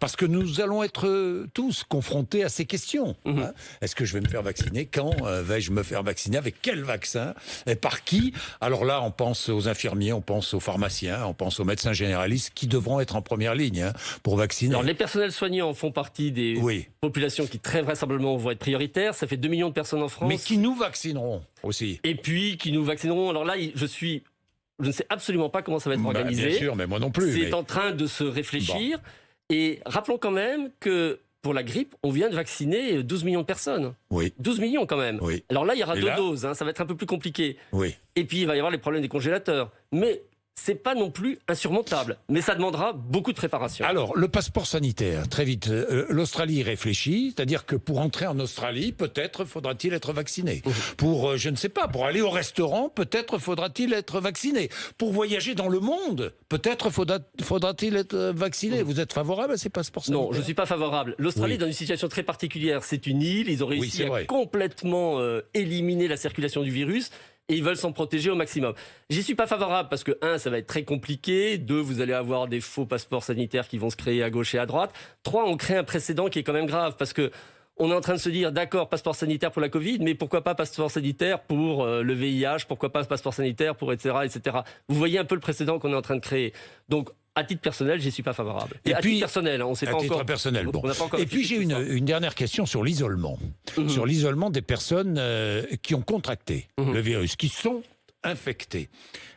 parce que nous allons être tous confrontés à ces questions. Hein. Est-ce que je vais me faire vacciner? Quand vais-je me faire vacciner? Avec quel vaccin? Et par qui? Alors là, on pense aux infirmiers, on pense aux pharmaciens, on pense aux médecins généralistes qui devront être en première ligne pour vacciner. Alors les personnels soignants font partie des populations qui très vraisemblablement vont être prioritaires. Ça fait 2 millions de personnes en France. Mais qui nous vaccineront aussi. Et puis qui nous vaccineront. Alors là, je ne sais absolument pas comment ça va être organisé. Bien sûr, mais moi non plus. C'est en train de se réfléchir. Bon. Et rappelons quand même que pour la grippe, on vient de vacciner 12 millions de personnes. Oui. 12 millions quand même. Oui. Alors là, il y aura 2 doses. Ça va être un peu plus compliqué. Oui. Et puis, il va y avoir les problèmes des congélateurs. Mais c'est pas non plus insurmontable. Mais ça demandera beaucoup de préparation. Alors, le passeport sanitaire, très vite. L'Australie réfléchit, c'est-à-dire que pour entrer en Australie, peut-être faudra-t-il être vacciné. Pour, je ne sais pas, pour aller au restaurant, peut-être faudra-t-il être vacciné. Pour voyager dans le monde, peut-être faudra-t-il être vacciné. Vous êtes favorable à ces passeports sanitaires? Non, je ne suis pas favorable. L'Australie est dans une situation très particulière. C'est une île, ils ont réussi à complètement éliminer la circulation du virus. Et ils veulent s'en protéger au maximum. J'y suis pas favorable parce que, 1, ça va être très compliqué. 2, vous allez avoir des faux passeports sanitaires qui vont se créer à gauche et à droite. 3, on crée un précédent qui est quand même grave parce que on est en train de se dire, d'accord, passeport sanitaire pour la Covid, mais pourquoi pas passeport sanitaire pour le VIH, pourquoi pas passeport sanitaire pour etc., etc. Vous voyez un peu le précédent qu'on est en train de créer. Donc, à titre personnel, j'y suis pas favorable. Et à titre personnel, on sait pas encore. Personnel, bon. Pas encore. Et puis j'ai une dernière question sur l'isolement. Sur l'isolement des personnes qui ont contracté le virus, qui sont infectées.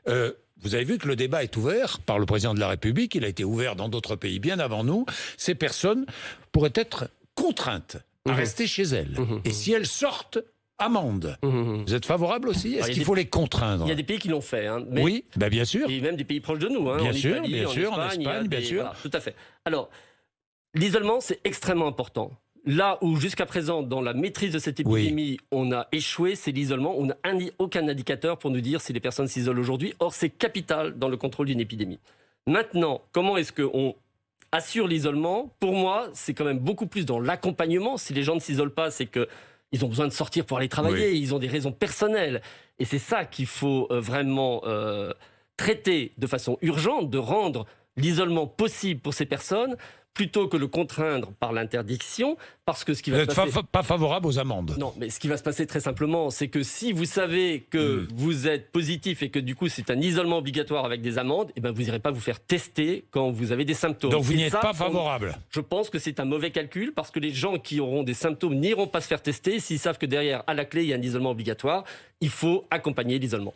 Vous avez vu que le débat est ouvert par le président de la République. Il a été ouvert dans d'autres pays bien avant nous. Ces personnes pourraient être contraintes à rester chez elles. Et si elles sortent, amende. Vous êtes favorable aussi? Est-ce qu'il faut les contraindre? Il y a des pays qui l'ont fait. Mais oui, bien sûr. Et même des pays proches de nous. Bien en sûr, Italie, bien sûr, en Espagne, bien sûr. Voilà, tout à fait. Alors, l'isolement, c'est extrêmement important. Là où jusqu'à présent, dans la maîtrise de cette épidémie, on a échoué, c'est l'isolement. On n'a aucun indicateur pour nous dire si les personnes s'isolent aujourd'hui. Or, c'est capital dans le contrôle d'une épidémie. Maintenant, comment est-ce qu'on assure l'isolement? Pour moi, c'est quand même beaucoup plus dans l'accompagnement. Si les gens ne s'isolent pas, c'est que ils ont besoin de sortir pour aller travailler, ils ont des raisons personnelles. Et c'est ça qu'il faut vraiment traiter de façon urgente, de rendre l'isolement possible pour ces personnes, plutôt que le contraindre par l'interdiction, parce que ce qui va se passer... pas favorable aux amendes. Non, mais ce qui va se passer très simplement, c'est que si vous savez que vous êtes positif et que du coup c'est un isolement obligatoire avec des amendes, eh ben vous n'irez pas vous faire tester quand vous avez des symptômes. Donc vous n'y êtes pas favorable? Je pense que c'est un mauvais calcul, parce que les gens qui auront des symptômes n'iront pas se faire tester s'ils savent que derrière, à la clé, il y a un isolement obligatoire. Il faut accompagner l'isolement.